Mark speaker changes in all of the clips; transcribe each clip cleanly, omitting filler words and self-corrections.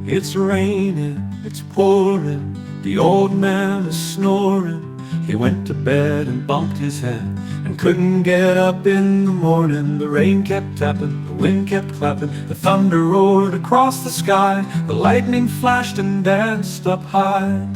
Speaker 1: It's raining, it's pouring, the old man is snoring. He went to bed and bumped his head and couldn't get up in the morning. The rain kept tapping, the wind kept clapping, the thunder roared across the sky, the lightning flashed and danced up high.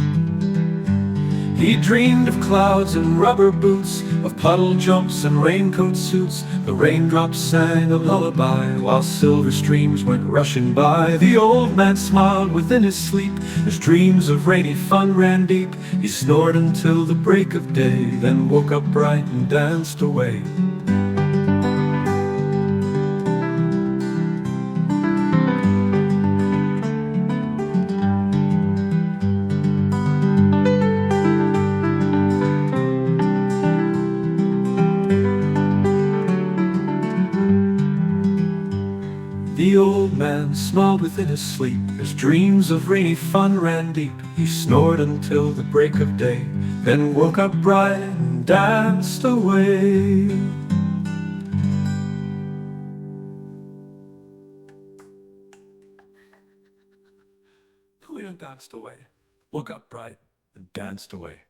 Speaker 1: He dreamed of clouds and rubber boots, of puddle jumps and raincoat suits. The raindrops sang a lullaby while silver streams went rushing by. The old man smiled within his sleep as dreams of rainy fun ran deep. He snored until the break of day, then woke up bright and danced away. The old man smiled within his sleep as dreams of rainy fun ran deep. He snored until the break of day, then woke up bright and danced away. Danced away, woke up bright and danced away.